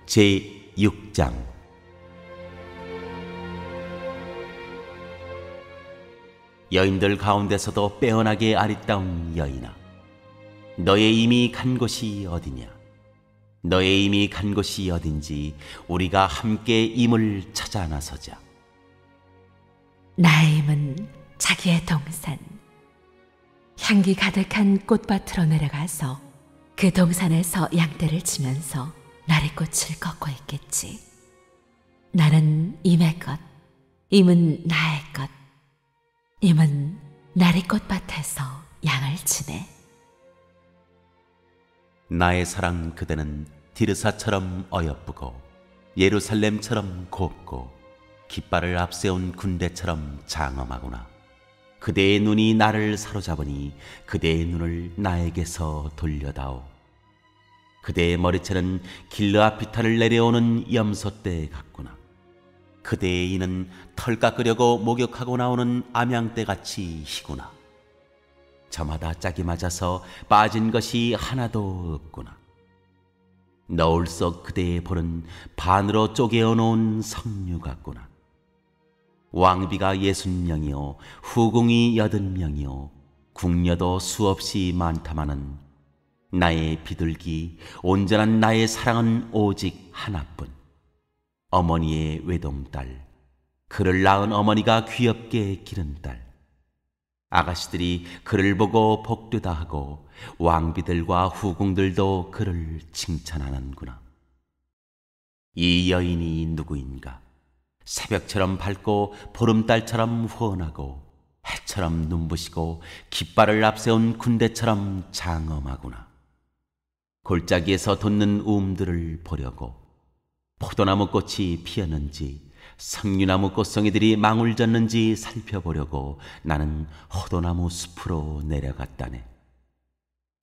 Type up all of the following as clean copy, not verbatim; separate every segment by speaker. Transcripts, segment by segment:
Speaker 1: 제6장. 여인들 가운데서도 빼어나게 아리따운 여인아, 너의 이미 간 곳이 어디냐? 너의 이미 간 곳이 어딘지 우리가 함께 임을 찾아 나서자.
Speaker 2: 나의 임은 자기의 동산, 향기 가득한 꽃밭으로 내려가서 그 동산에서 양떼를 치면서 나리꽃을 꺾고 있겠지. 나는 임의 것, 임은 나의 것, 임은 나리꽃밭에서 양을 치네.
Speaker 1: 나의 사랑 그대는 디르사처럼 어여쁘고 예루살렘처럼 곱고 깃발을 앞세운 군대처럼 장엄하구나. 그대의 눈이 나를 사로잡으니 그대의 눈을 나에게서 돌려다오. 그대의 머리채는 길르앗비탈을 내려오는 염소떼 같구나. 그대의 이는 털 깎으려고 목욕하고 나오는 암양떼같이 희구나. 저마다 짝이 맞아서 빠진 것이 하나도 없구나. 너울 속 그대의 볼은 반으로 쪼개어 놓은 석류 같구나. 왕비가 60명이요 후궁이 80명이요 궁녀도 수없이 많다마는 나의 비둘기 온전한 나의 사랑은 오직 하나뿐. 어머니의 외동딸, 그를 낳은 어머니가 귀엽게 기른 딸. 아가씨들이 그를 보고 복되다 하고 왕비들과 후궁들도 그를 칭찬하는구나. 이 여인이 누구인가? 새벽처럼 밝고 보름달처럼 후원하고 해처럼 눈부시고 깃발을 앞세운 군대처럼 장엄하구나. 골짜기에서 돋는 우음들을 보려고 포도나무 꽃이 피었는지 석류나무 꽃송이들이 망울 졌는지 살펴보려고 나는 호도나무 숲으로 내려갔다네.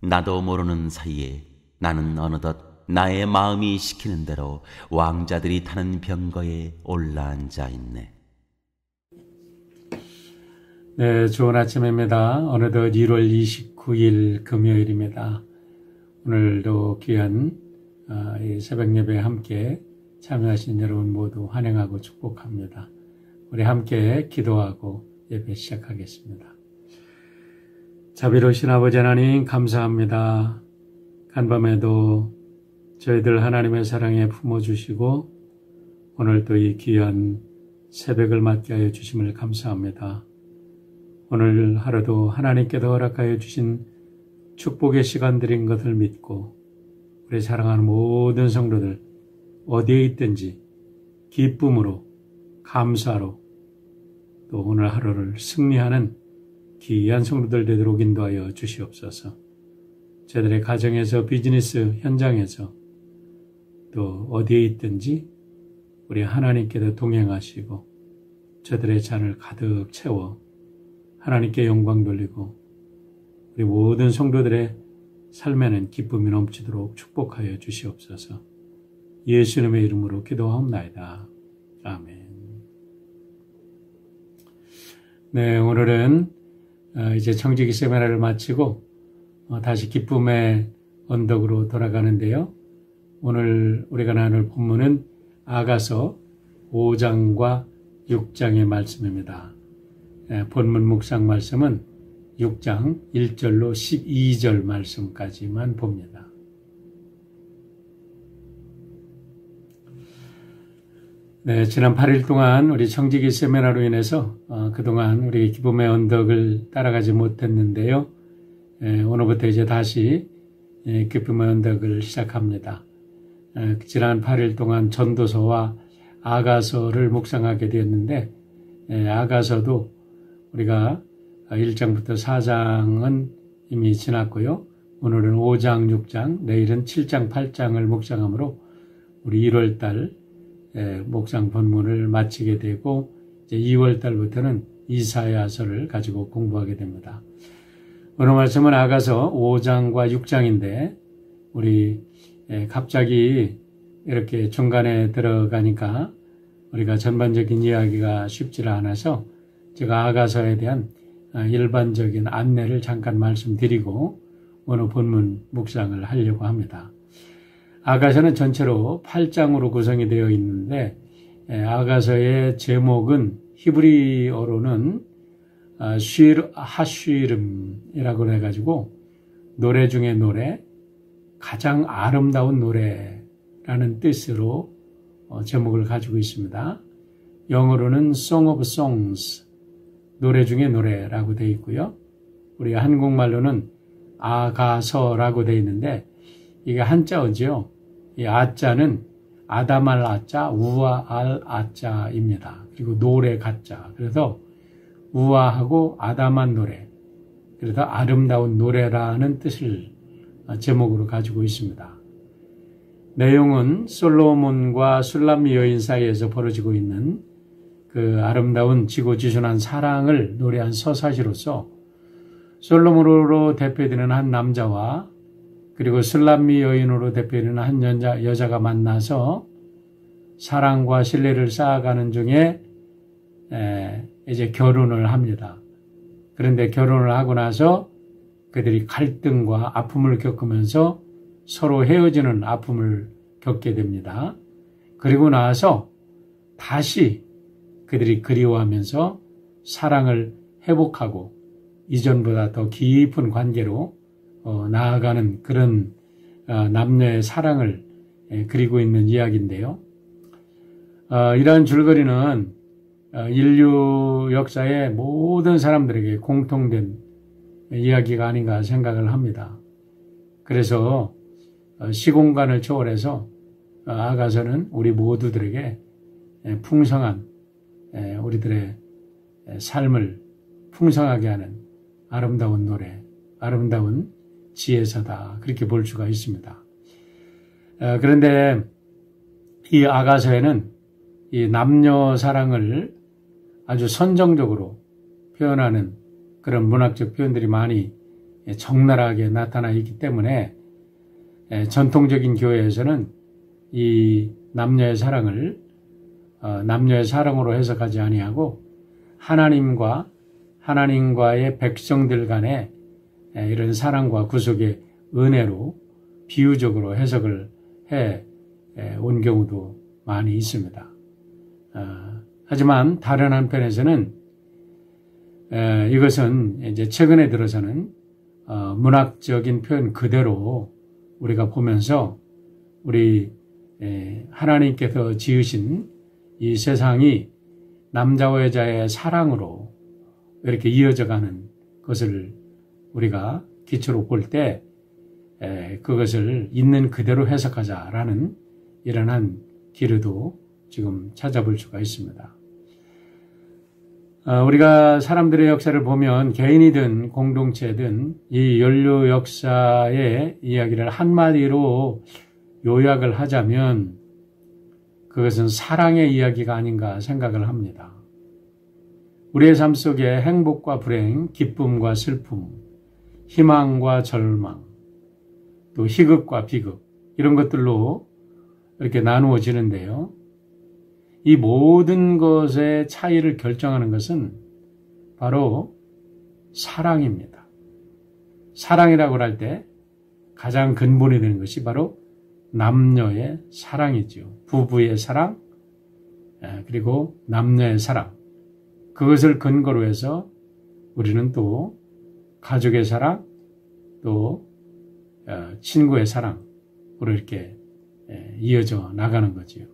Speaker 1: 나도 모르는 사이에 나는 어느덧 나의 마음이 시키는 대로 왕자들이 타는 병거에 올라앉아 있네.
Speaker 3: 네, 좋은 아침입니다. 어느덧 1월 29일 금요일입니다. 오늘도 귀한 이 새벽 예배에 함께 참여하신 여러분 모두 환영하고 축복합니다. 우리 함께 기도하고 예배 시작하겠습니다. 자비로우신 아버지 하나님 감사합니다. 간밤에도 저희들 하나님의 사랑에 품어주시고 오늘 또 이 귀한 새벽을 맞게 하여 주심을 감사합니다. 오늘 하루도 하나님께서 허락하여 주신 축복의 시간들인 것을 믿고 우리 사랑하는 모든 성도들 어디에 있든지 기쁨으로 감사로 또 오늘 하루를 승리하는 귀한 성도들 되도록 인도하여 주시옵소서. 저들의 가정에서 비즈니스 현장에서 또 어디에 있든지 우리 하나님께서 동행하시고 저들의 잔을 가득 채워 하나님께 영광 돌리고 우리 모든 성도들의 삶에는 기쁨이 넘치도록 축복하여 주시옵소서. 예수님의 이름으로 기도하옵나이다. 아멘. 네, 오늘은 이제 청지기 세미나를 마치고 다시 기쁨의 언덕으로 돌아가는데요. 오늘 우리가 나눌 본문은 아가서 5장과 6장의 말씀입니다. 본문 묵상 말씀은 6장 1절로 12절 말씀까지만 봅니다. 네, 지난 8일 동안 우리 청지기 세미나로 인해서 그동안 우리 기쁨의 언덕을 따라가지 못했는데요. 오늘부터 이제 다시 기쁨의 언덕을 시작합니다. 지난 8일 동안 전도서와 아가서를 묵상하게 되었는데 아가서도 우리가 1장부터 4장은 이미 지났고요. 오늘은 5장, 6장, 내일은 7장, 8장을 묵상하므로 우리 1월달 묵상 본문을 마치게 되고 이제 2월달부터는 이사야서를 가지고 공부하게 됩니다. 오늘 말씀은 아가서 5장과 6장인데 우리 갑자기 이렇게 중간에 들어가니까 우리가 전반적인 이야기가 쉽지 않아서 제가 아가서에 대한 일반적인 안내를 잠깐 말씀드리고 오늘 본문 묵상을 하려고 합니다. 아가서는 전체로 8장으로 구성이 되어 있는데 아가서의 제목은 히브리어로는 쉴 하쉬름이라고 해가지고 노래 중에 노래, 가장 아름다운 노래라는 뜻으로 제목을 가지고 있습니다. 영어로는 Song of Songs, 노래 중에 노래라고 되어 있고요. 우리가 한국말로는 아가서라고 되어 있는데 이게 한자어지요. 이 아자는 아담할 아자, 우아할 아자입니다. 그리고 노래 가자. 그래서 우아하고 아담한 노래, 그래서 아름다운 노래라는 뜻을 제목으로 가지고 있습니다. 내용은 솔로몬과 술람미 여인 사이에서 벌어지고 있는 그 아름다운 지고지순한 사랑을 노래한 서사시로서 솔로몬으로 대표되는 한 남자와 그리고 술람미 여인으로 대표되는 한 여자가 만나서 사랑과 신뢰를 쌓아가는 중에 이제 결혼을 합니다. 그런데 결혼을 하고 나서 그들이 갈등과 아픔을 겪으면서 서로 헤어지는 아픔을 겪게 됩니다. 그리고 나서 다시 그들이 그리워하면서 사랑을 회복하고 이전보다 더 깊은 관계로 나아가는 그런 남녀의 사랑을 그리고 있는 이야기인데요. 이러한 줄거리는 인류 역사의 모든 사람들에게 공통된 이야기가 아닌가 생각을 합니다. 그래서 시공간을 초월해서 아가서는 우리 모두들에게 풍성한 우리들의 삶을 풍성하게 하는 아름다운 노래, 아름다운 지혜서다, 그렇게 볼 수가 있습니다. 그런데 이 아가서에는 이 남녀 사랑을 아주 선정적으로 표현하는 그런 문학적 표현들이 많이 적나라하게 나타나 있기 때문에 전통적인 교회에서는 이 남녀의 사랑을 남녀의 사랑으로 해석하지 아니하고 하나님과의 백성들 간의 이런 사랑과 구속의 은혜로 비유적으로 해석을 해 온 경우도 많이 있습니다. 하지만 다른 한편에서는 이것은 이제 최근에 들어서는 문학적인 표현 그대로 우리가 보면서 우리 하나님께서 지으신 이 세상이 남자와 여자의 사랑으로 이렇게 이어져가는 것을 우리가 기초로 볼 때 그것을 있는 그대로 해석하자라는 이러한 기류도 지금 찾아볼 수가 있습니다. 우리가 사람들의 역사를 보면 개인이든 공동체든 이 인류 역사의 이야기를 한마디로 요약을 하자면 그것은 사랑의 이야기가 아닌가 생각을 합니다. 우리의 삶 속에 행복과 불행, 기쁨과 슬픔, 희망과 절망, 또 희극과 비극 이런 것들로 이렇게 나누어지는데요. 이 모든 것의 차이를 결정하는 것은 바로 사랑입니다. 사랑이라고 할 때 가장 근본이 되는 것이 바로 남녀의 사랑이죠. 부부의 사랑, 그리고 남녀의 사랑. 그것을 근거로 해서 우리는 또 가족의 사랑, 또 친구의 사랑으로 이렇게 이어져 나가는 거지요.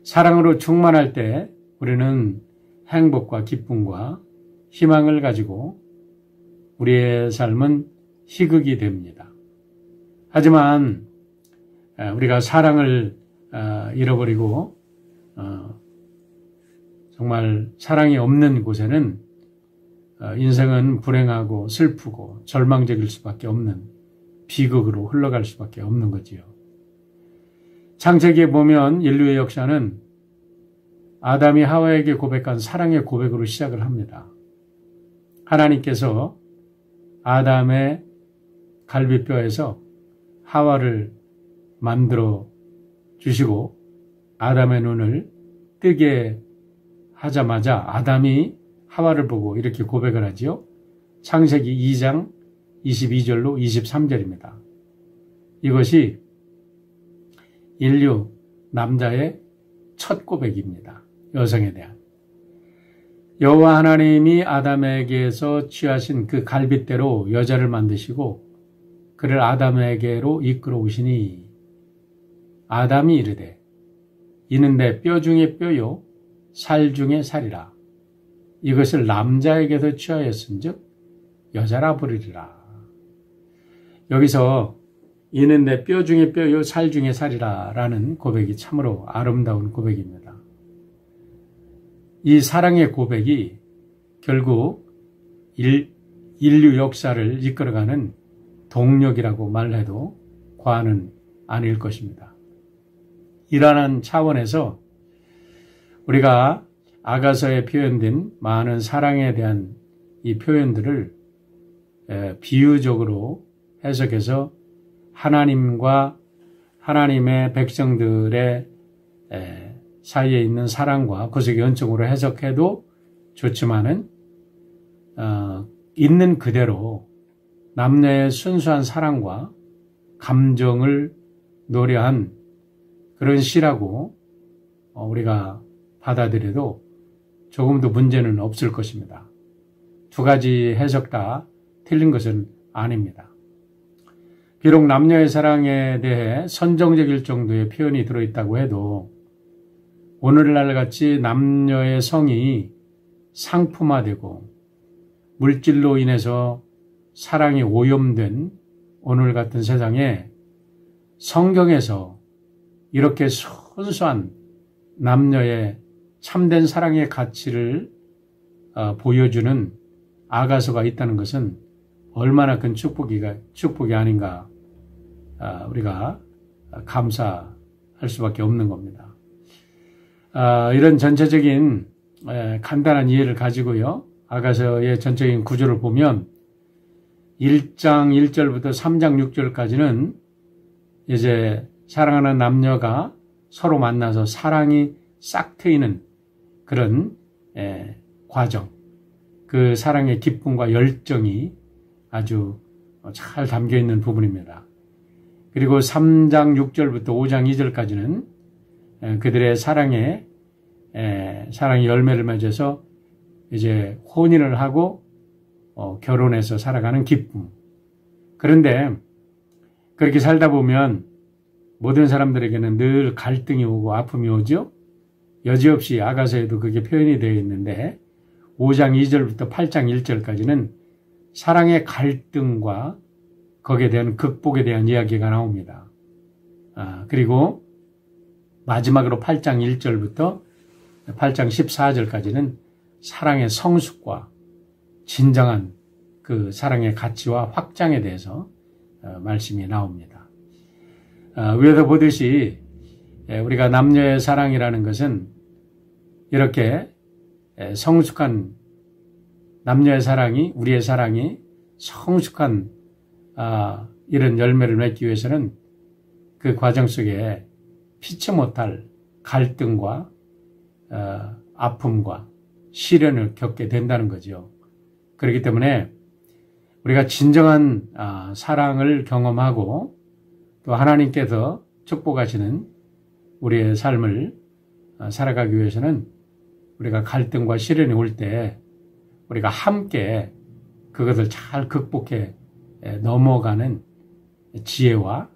Speaker 3: 사랑으로 충만할 때 우리는 행복과 기쁨과 희망을 가지고 우리의 삶은 희극이 됩니다. 하지만 우리가 사랑을 잃어버리고 정말 사랑이 없는 곳에는 인생은 불행하고 슬프고 절망적일 수밖에 없는 비극으로 흘러갈 수밖에 없는 거지요. 창세기에 보면 인류의 역사는 아담이 하와에게 고백한 사랑의 고백으로 시작을 합니다. 하나님께서 아담의 갈비뼈에서 하와를 만들어 주시고 아담의 눈을 뜨게 하자마자 아담이 하와를 보고 이렇게 고백을 하지요. 창세기 2장 22절로 23절입니다. 이것이 인류 남자의 첫 고백입니다. 여성에 대한. 여호와 하나님이 아담에게서 취하신 그 갈빗대로 여자를 만드시고 그를 아담에게로 이끌어 오시니 아담이 이르되 이는 내 뼈 중에 뼈요 살 중에 살이라. 이것을 남자에게서 취하였은즉 여자라 부르리라. 여기서 이는 내 뼈 중에 뼈요 살 중에 살이라 라는 고백이 참으로 아름다운 고백입니다. 이 사랑의 고백이 결국 인류 역사를 이끌어가는 동력이라고 말해도 과언은 아닐 것입니다. 이러한 차원에서 우리가 아가서에 표현된 많은 사랑에 대한 이 표현들을 비유적으로 해석해서 하나님과 하나님의 백성들의 사이에 있는 사랑과 구속의 연증으로 해석해도 좋지만은 있는 그대로 남녀의 순수한 사랑과 감정을 노래한 그런 시라고 우리가 받아들여도 조금도 문제는 없을 것입니다. 두 가지 해석 다 틀린 것은 아닙니다. 비록 남녀의 사랑에 대해 선정적일 정도의 표현이 들어있다고 해도 오늘날 같이 남녀의 성이 상품화되고 물질로 인해서 사랑이 오염된 오늘 같은 세상에 성경에서 이렇게 순수한 남녀의 참된 사랑의 가치를 보여주는 아가서가 있다는 것은 얼마나 큰 축복이 아닌가 우리가 감사할 수밖에 없는 겁니다. 이런 전체적인 간단한 이해를 가지고요. 아가서의 전체적인 구조를 보면 1장 1절부터 3장 6절까지는 이제 사랑하는 남녀가 서로 만나서 사랑이 싹 트이는 그런 과정, 그 사랑의 기쁨과 열정이 아주 잘 담겨 있는 부분입니다. 그리고 3장 6절부터 5장 2절까지는 그들의 사랑의 열매를 맺어서 이제 혼인을 하고 결혼해서 살아가는 기쁨. 그런데 그렇게 살다 보면 모든 사람들에게는 늘 갈등이 오고 아픔이 오죠. 여지없이 아가서에도 그게 표현이 되어 있는데 5장 2절부터 8장 1절까지는 사랑의 갈등과 거기에 대한 극복에 대한 이야기가 나옵니다. 그리고 마지막으로 8장 1절부터 8장 14절까지는 사랑의 성숙과 진정한 그 사랑의 가치와 확장에 대해서 말씀이 나옵니다. 위에서 보듯이 우리가 남녀의 사랑이라는 것은 이렇게 성숙한 남녀의 사랑이 우리의 사랑이 성숙한 이런 열매를 맺기 위해서는 그 과정 속에 피치 못할 갈등과 아픔과 시련을 겪게 된다는 거죠. 그렇기 때문에 우리가 진정한 사랑을 경험하고 또 하나님께서 축복하시는 우리의 삶을 살아가기 위해서는 우리가 갈등과 시련이 올 때 우리가 함께 그것을 잘 극복해 넘어가는 지혜와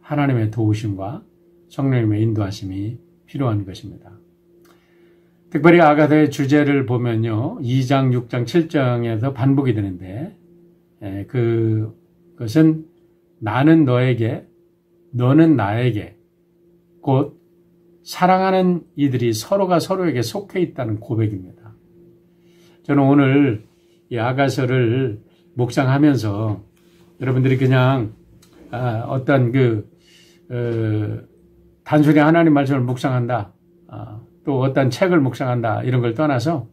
Speaker 3: 하나님의 도우심과 성령님의 인도하심이 필요한 것입니다. 특별히 아가서의 주제를 보면요. 2장, 6장, 7장에서 반복이 되는데 그것은 나는 너에게, 너는 나에게 곧 사랑하는 이들이 서로가 서로에게 속해 있다는 고백입니다. 저는 오늘 이 아가서를 묵상하면서 여러분들이 그냥 어떤 단순히 하나님 말씀을 묵상한다, 또 어떤 책을 묵상한다 이런 걸 떠나서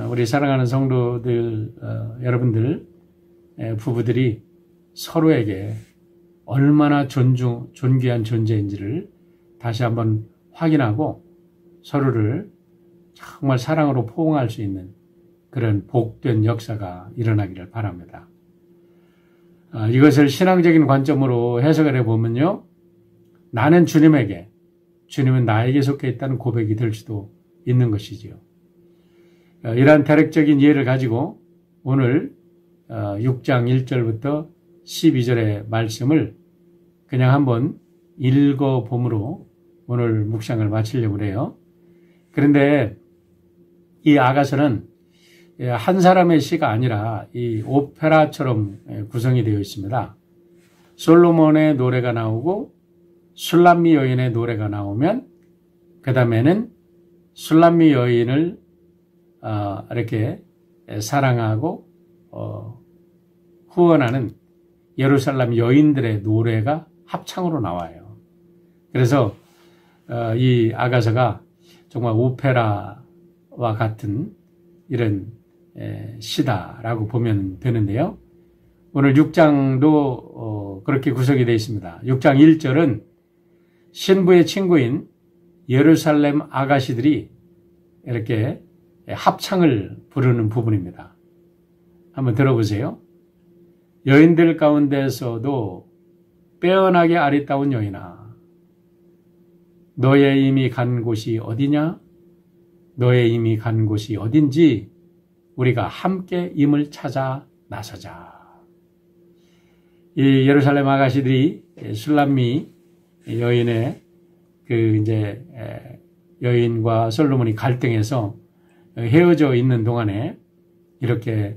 Speaker 3: 우리 사랑하는 성도들 여러분들 부부들이 서로에게 얼마나 존귀한 존재인지를 다시 한번 확인하고 서로를 정말 사랑으로 포옹할 수 있는 그런 복된 역사가 일어나기를 바랍니다. 이것을 신앙적인 관점으로 해석을 해보면요. 나는 주님에게, 주님은 나에게 속해 있다는 고백이 될 수도 있는 것이지요. 이러한 대략적인 이해를 가지고 오늘 6장 1절부터 12절의 말씀을 그냥 한번 읽어봄으로 오늘 묵상을 마치려고 해요. 그런데 이 아가서는 한 사람의 시가 아니라 이 오페라처럼 구성이 되어 있습니다. 솔로몬의 노래가 나오고 술람미 여인의 노래가 나오면 그 다음에는 술람미 여인을 이렇게 사랑하고 후원하는 예루살렘 여인들의 노래가 합창으로 나와요. 그래서 이 아가서가 정말 오페라와 같은 이런 시다라고 보면 되는데요. 오늘 6장도 그렇게 구성이 되어 있습니다. 6장 1절은 신부의 친구인 예루살렘 아가씨들이 이렇게 합창을 부르는 부분입니다. 한번 들어보세요. 여인들 가운데서도 빼어나게 아리따운 여인아, 너의 이미 간 곳이 어디냐? 너의 이미 간 곳이 어딘지 우리가 함께 임을 찾아 나서자. 이 예루살렘 아가씨들이 술람미 여인의 여인과 솔로몬이 갈등해서 헤어져 있는 동안에 이렇게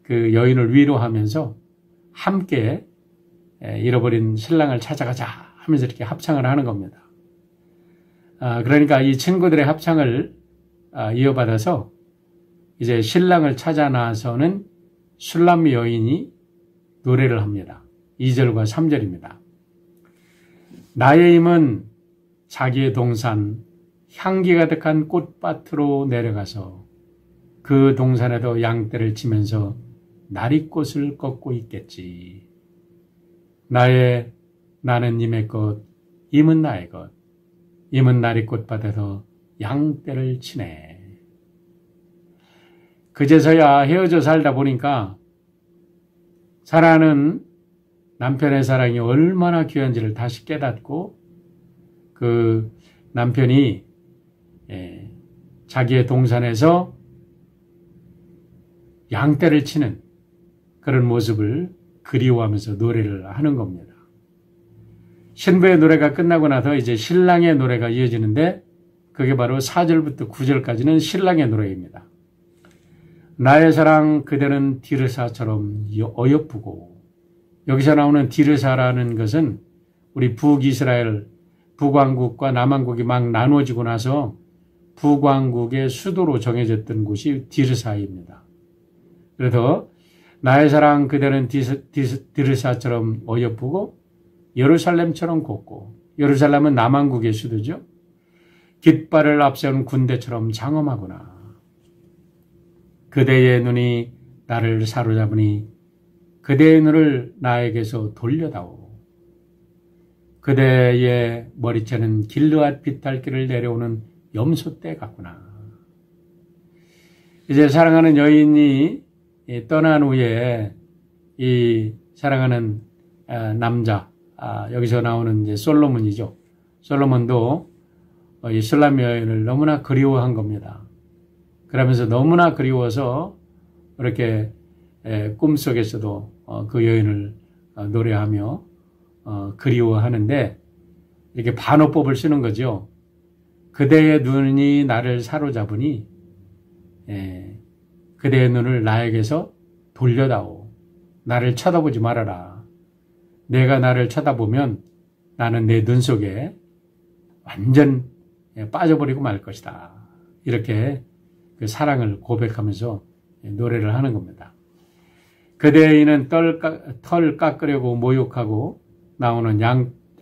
Speaker 3: 그 여인을 위로하면서 함께 잃어버린 신랑을 찾아가자 하면서 이렇게 합창을 하는 겁니다. 그러니까 이 친구들의 합창을 이어받아서 이제 신랑을 찾아 나서는 술람미 여인이 노래를 합니다. 2절과 3절입니다. 나의 힘은 자기의 동산 향기 가득한 꽃밭으로 내려가서 그 동산에도 양떼를 치면서 나리꽃을 꺾고 있겠지. 나는 님의 것, 임은 나의 것, 임은 나리꽃밭에서 양떼를 치네. 그제서야 헤어져 살다 보니까 사랑하는 남편의 사랑이 얼마나 귀한지를 다시 깨닫고 그 남편이 자기의 동산에서 양떼를 치는 그런 모습을 그리워하면서 노래를 하는 겁니다. 신부의 노래가 끝나고 나서 이제 신랑의 노래가 이어지는데 그게 바로 4절부터 9절까지는 신랑의 노래입니다. 나의 사랑 그대는 디르사처럼 어여쁘고, 여기서 나오는 디르사라는 것은 우리 북이스라엘 북왕국과 남왕국이 막 나눠지고 나서 북왕국의 수도로 정해졌던 곳이 디르사입니다. 그래서 나의 사랑 그대는 디르사처럼 어여쁘고 예루살렘처럼 곱고, 예루살렘은 남왕국의 수도죠. 깃발을 앞세운 군대처럼 장엄하구나. 그대의 눈이 나를 사로잡으니 그대의 눈을 나에게서 돌려다오. 그대의 머리채는 길르앗 비탈길을 내려오는 염소떼 같구나. 이제 사랑하는 여인이 떠난 후에 이 사랑하는 남자, 여기서 나오는 이제 솔로몬이죠. 솔로몬도 이 술람 여인을 너무나 그리워한 겁니다. 그러면서 너무나 그리워서 이렇게 꿈속에서도 그 여인을 노래하며 그리워하는데 이렇게 반어법을 쓰는 거죠. 그대의 눈이 나를 사로잡으니 그대의 눈을 나에게서 돌려다오. 나를 쳐다보지 말아라. 내가 나를 쳐다보면 나는 내 눈 속에 완전 빠져버리고 말 것이다. 이렇게 그 사랑을 고백하면서 노래를 하는 겁니다. 그대의 이는 털 깎으려고 모욕하고 나오는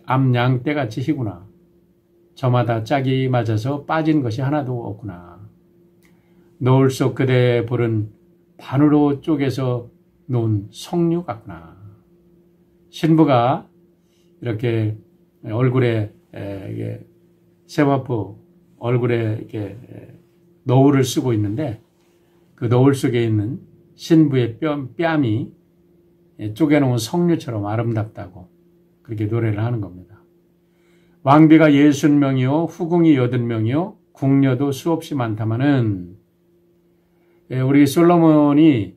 Speaker 3: 암양떼같이 희구나. 저마다 짝이 맞아서 빠진 것이 하나도 없구나. 노을 속 그대의 볼은 반으로 쪼개서 놓은 석류 같구나. 신부가 이렇게 얼굴에 세마포 얼굴에 이렇게 노을을 쓰고 있는데 그 노을 속에 있는 신부의 뺨이 쪼개놓은 석류처럼 아름답다고 그렇게 노래를 하는 겁니다. 왕비가 60명이요 후궁이 80명이요 궁녀도 수없이 많다마는 우리 솔로몬이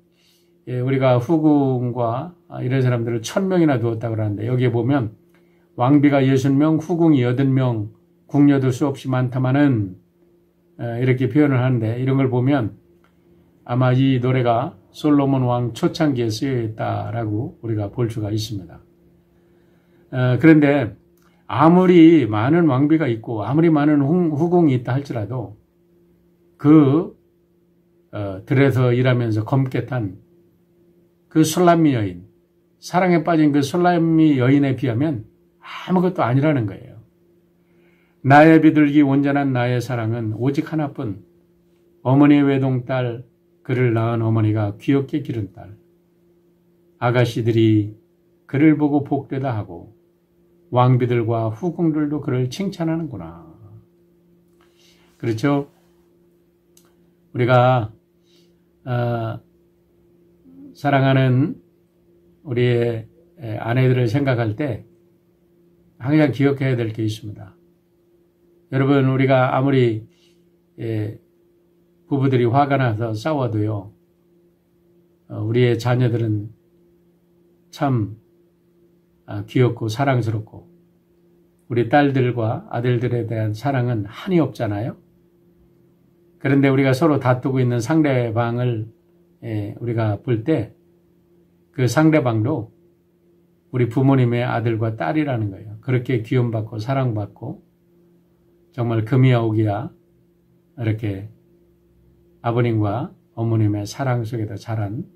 Speaker 3: 우리가 후궁과 이런 사람들을 1000명이나 두었다고 그러는데 여기에 보면 왕비가 60명 후궁이 80명 궁녀도 수없이 많다마는 이렇게 표현을 하는데 이런 걸 보면 아마 이 노래가 솔로몬 왕 초창기에 쓰여 있다라고 우리가 볼 수가 있습니다. 그런데 아무리 많은 왕비가 있고 아무리 많은 후궁이 있다 할지라도 그 들에서 일하면서 검게 탄 그 술람미 여인, 사랑에 빠진 그 술람미 여인에 비하면 아무것도 아니라는 거예요. 나의 비둘기 온전한 나의 사랑은 오직 하나뿐 어머니의 외동딸 그를 낳은 어머니가 귀엽게 기른 딸 아가씨들이 그를 보고 복되다 하고 왕비들과 후궁들도 그를 칭찬하는구나. 그렇죠? 우리가 사랑하는 우리의 아내들을 생각할 때 항상 기억해야 될 게 있습니다. 여러분 우리가 아무리 부부들이 화가 나서 싸워도요. 우리의 자녀들은 참 귀엽고 사랑스럽고 우리 딸들과 아들들에 대한 사랑은 한이 없잖아요. 그런데 우리가 서로 다투고 있는 상대방을 우리가 볼 때 그 상대방도 우리 부모님의 아들과 딸이라는 거예요. 그렇게 귀여움받고 사랑받고 정말 금이야 오기야 이렇게 아버님과 어머님의 사랑 속에서 자란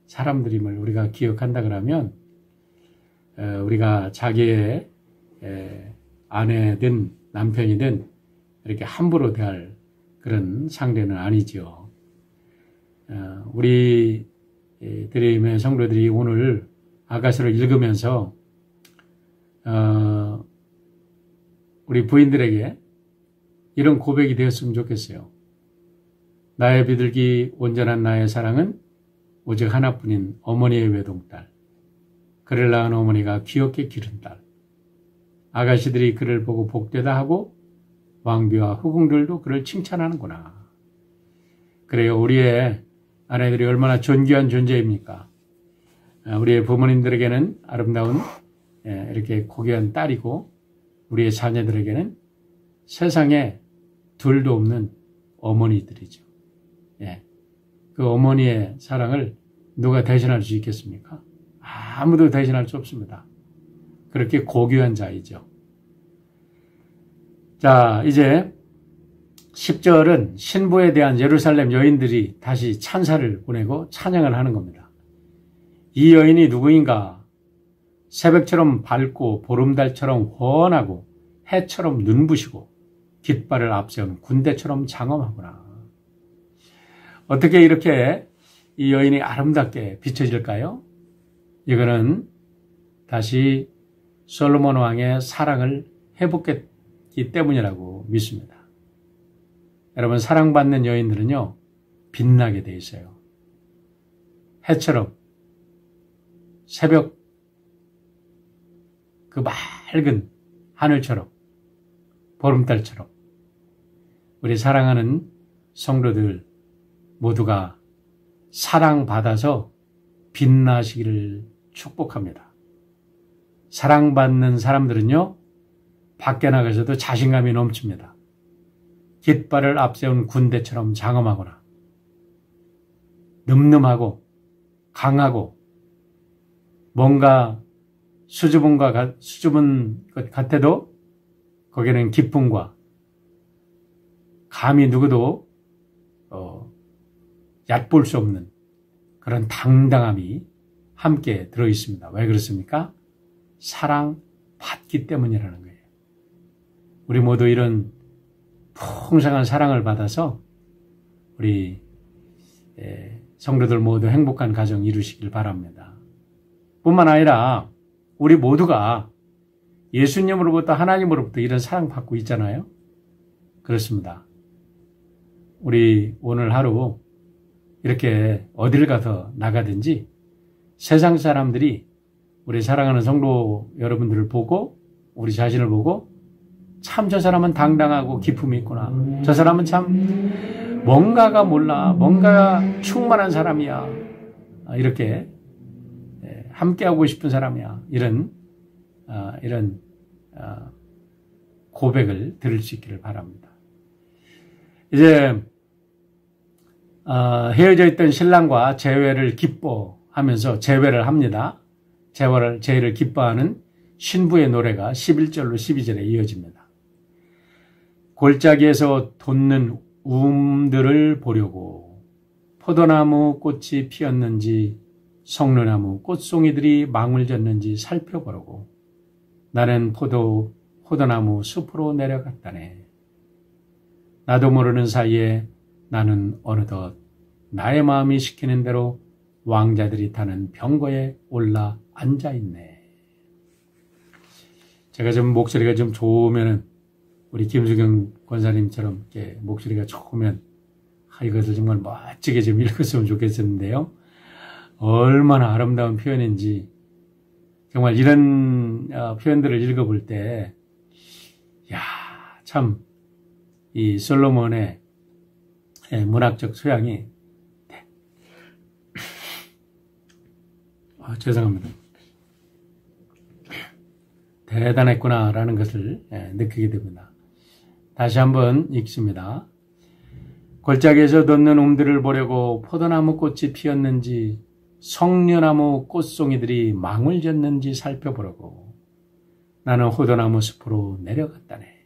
Speaker 3: 사람들임을 우리가 기억한다 그러면 우리가 자기의 아내든 남편이든 이렇게 함부로 대할 그런 상대는 아니죠. 우리 드림의 성도들이 오늘 아가서를 읽으면서 우리 부인들에게 이런 고백이 되었으면 좋겠어요. 나의 비둘기 온전한 나의 사랑은 오직 하나뿐인 어머니의 외동딸 그를 낳은 어머니가 귀엽게 기른 딸 아가씨들이 그를 보고 복되다 하고 왕비와 후궁들도 그를 칭찬하는구나. 그래요. 우리의 아내들이 얼마나 존귀한 존재입니까? 우리의 부모님들에게는 아름다운 이렇게 고귀한 딸이고 우리의 자녀들에게는 세상에 둘도 없는 어머니들이죠. 그 어머니의 사랑을 누가 대신할 수 있겠습니까? 아무도 대신할 수 없습니다. 그렇게 고귀한 자이죠. 자, 이제 10절은 신부에 대한 예루살렘 여인들이 다시 찬사를 보내고 찬양을 하는 겁니다. 이 여인이 누구인가? 새벽처럼 밝고 보름달처럼 훤하고 해처럼 눈부시고 깃발을 앞세운 군대처럼 장엄하구나. 어떻게 이렇게 이 여인이 아름답게 비춰질까요? 이거는 다시 솔로몬 왕의 사랑을 회복했기 때문이라고 믿습니다. 여러분 사랑받는 여인들은요 빛나게 돼 있어요. 해처럼 새벽 그 맑은 하늘처럼 보름달처럼 우리 사랑하는 성도들 모두가 사랑받아서 빛나시기를 축복합니다. 사랑받는 사람들은요 밖에 나가서도 자신감이 넘칩니다. 깃발을 앞세운 군대처럼 장엄하거나 늠름하고 강하고 뭔가 수줍은 것 같아도 거기에는 기쁨과 감히 누구도 얕볼 수 없는 그런 당당함이 함께 들어있습니다. 왜 그렇습니까? 사랑받기 때문이라는 거예요. 우리 모두 이런 풍성한 사랑을 받아서 우리 성도들 모두 행복한 가정 이루시길 바랍니다. 뿐만 아니라 우리 모두가 예수님으로부터 하나님으로부터 이런 사랑받고 있잖아요. 그렇습니다. 우리 오늘 하루 이렇게 어딜 가서 나가든지 세상 사람들이 우리 사랑하는 성도 여러분들을 보고 우리 자신을 보고 참 저 사람은 당당하고 기품이 있구나. 저 사람은 참 뭔가가 몰라. 뭔가 충만한 사람이야. 이렇게 함께하고 싶은 사람이야. 이런 고백을 들을 수 있기를 바랍니다. 이제 헤어져 있던 신랑과 재회를 기뻐하면서 재회를 합니다. 재회를 기뻐하는 신부의 노래가 11절로 12절에 이어집니다. 골짜기에서 돋는 움들을 보려고 포도나무 꽃이 피었는지 성류나무 꽃송이들이 망을 졌는지 살펴보려고 나는 포도나무 숲으로 내려갔다네. 나도 모르는 사이에 나는 어느덧 나의 마음이 시키는 대로 왕자들이 타는 병거에 올라 앉아있네. 제가 좀 목소리가 좀 좋으면은 우리 김수경 권사님처럼 이렇게 목소리가 좋으면 이것을 정말 멋지게 좀 읽었으면 좋겠었는데요. 얼마나 아름다운 표현인지 정말 이런 표현들을 읽어볼 때 참 이 솔로몬의 문학적 소양이 죄송합니다. 대단했구나라는 것을 느끼게 됩니다. 다시 한번 읽습니다. 골짜기에서 돋는 움들을 보려고 포도나무 꽃이 피었는지 성류나무 꽃송이들이 망을 졌는지 살펴보려고 나는 포도나무 숲으로 내려갔다네.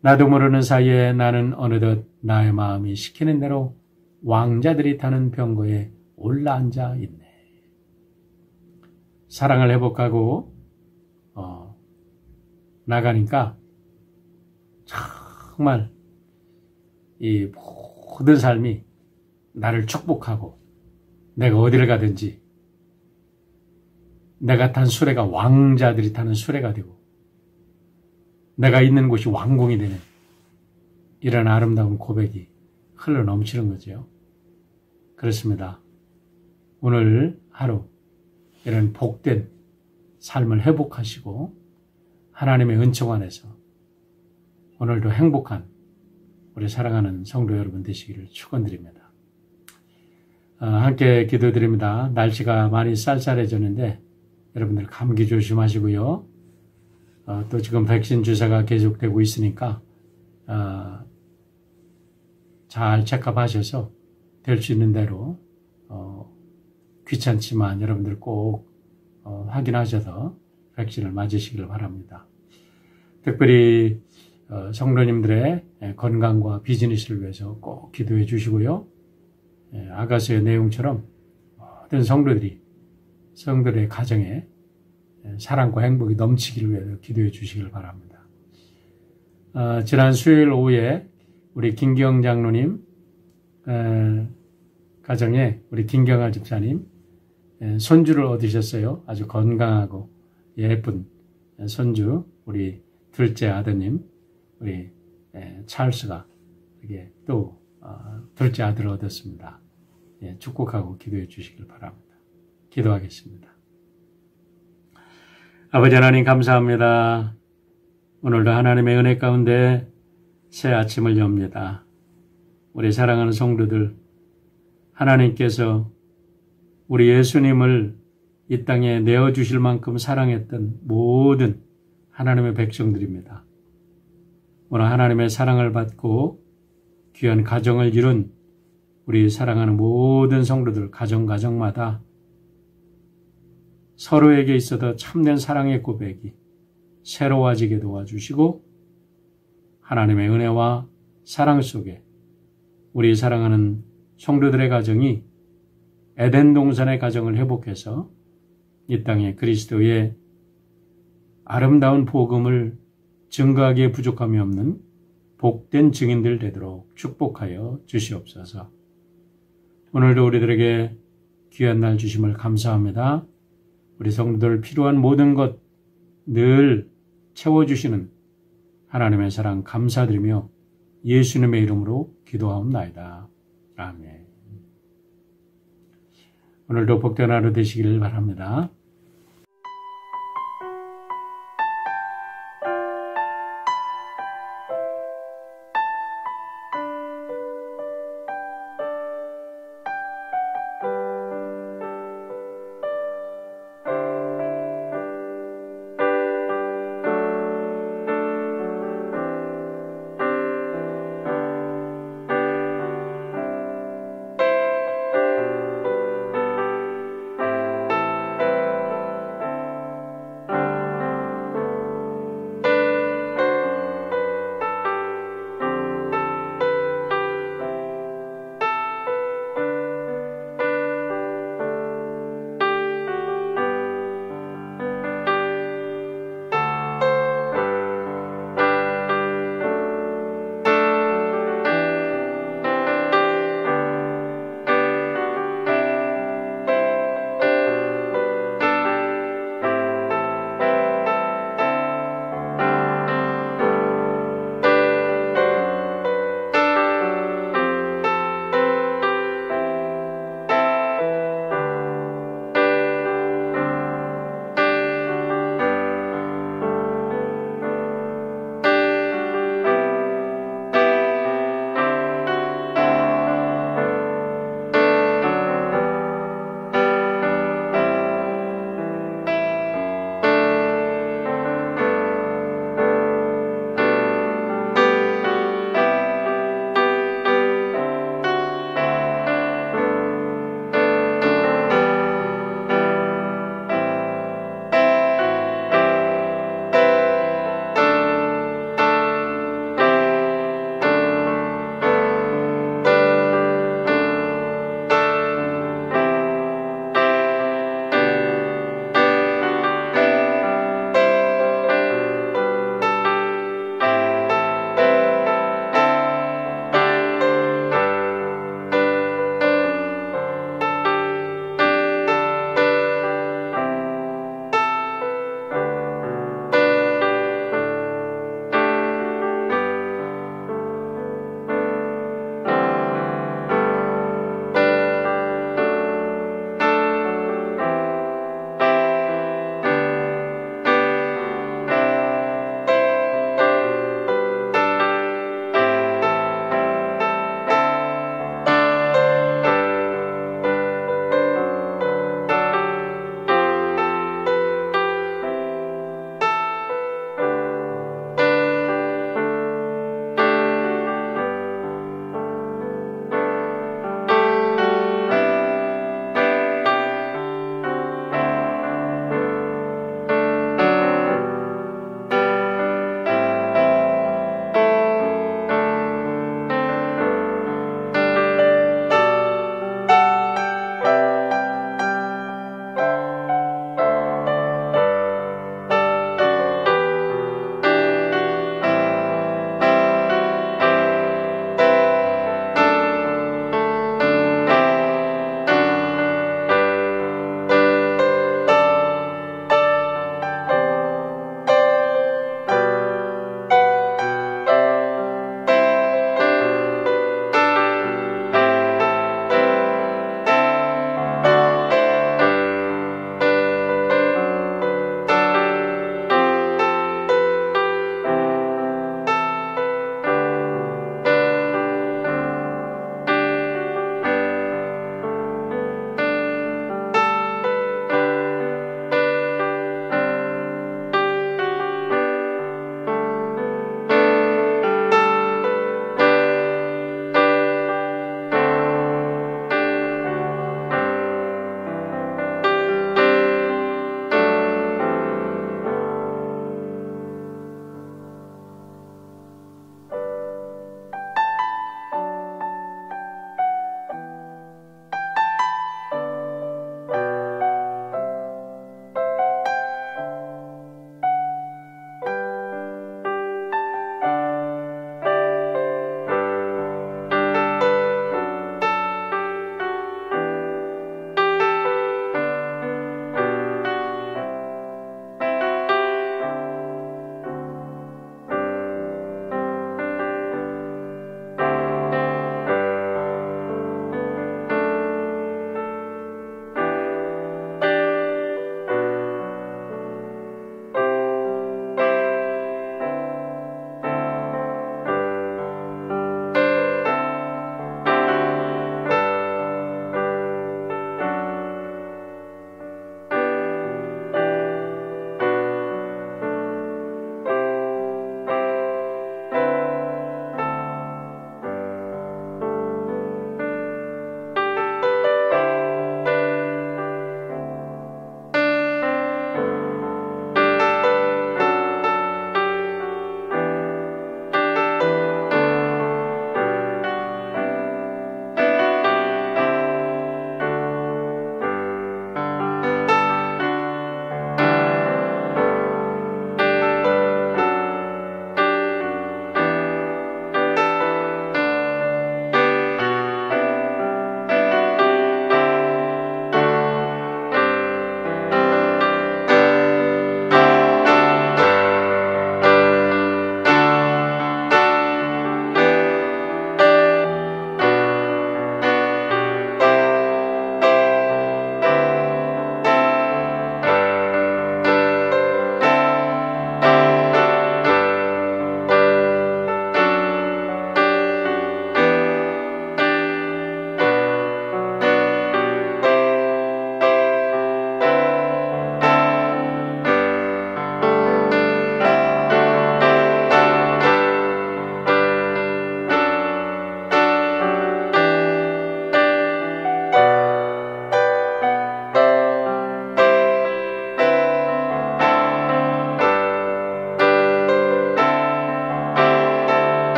Speaker 3: 나도 모르는 사이에 나는 어느덧 나의 마음이 시키는 대로 왕자들이 타는 병거에 올라앉아 있네. 사랑을 회복하고 나가니까 정말 이 모든 삶이 나를 축복하고 내가 어디를 가든지 내가 탄 수레가 왕자들이 타는 수레가 되고 내가 있는 곳이 왕궁이 되는 이런 아름다운 고백이 흘러 넘치는 거죠. 그렇습니다. 오늘 하루 이런 복된 삶을 회복하시고 하나님의 은총 안에서 오늘도 행복한 우리 사랑하는 성도 여러분 되시기를 축원드립니다. 함께 기도드립니다. 날씨가 많이 쌀쌀해졌는데 여러분들 감기 조심하시고요. 또 지금 백신 주사가 계속되고 있으니까 잘 체크하셔서 될 수 있는 대로 귀찮지만 여러분들 꼭 확인하셔서 백신을 맞으시길 바랍니다. 특별히 성도님들의 건강과 비즈니스를 위해서 꼭 기도해 주시고요. 아가서의 내용처럼 모든 성도들의 가정에 사랑과 행복이 넘치기를 위해서 기도해 주시길 바랍니다. 지난 수요일 오후에 우리 김경 장로님 가정에 우리 김경아 집사님 손주를 얻으셨어요. 아주 건강하고 예쁜 손주 우리 둘째 아드님 우리 찰스가 이게 또 둘째 아들을 얻었습니다. 축복하고 기도해 주시길 바랍니다. 기도하겠습니다. 아버지 하나님 감사합니다. 오늘도 하나님의 은혜 가운데 새 아침을 엽니다. 우리 사랑하는 성도들 하나님께서 우리 예수님을 이 땅에 내어주실 만큼 사랑했던 모든 하나님의 백성들입니다. 오늘 하나님의 사랑을 받고 귀한 가정을 이룬 우리 사랑하는 모든 성도들 가정마다 서로에게 있어도 참된 사랑의 고백이 새로워지게 도와주시고 하나님의 은혜와 사랑 속에 우리 사랑하는 성도들의 가정이 에덴 동산의 가정을 회복해서 이 땅에 그리스도의 아름다운 복음을 증거하기에 부족함이 없는 복된 증인들 되도록 축복하여 주시옵소서. 오늘도 우리들에게 귀한 날 주심을 감사합니다. 우리 성도들 필요한 모든 것 늘 채워주시는 하나님의 사랑 감사드리며 예수님의 이름으로 기도하옵나이다. 아멘. 오늘도 복된 하루 되시기를 바랍니다.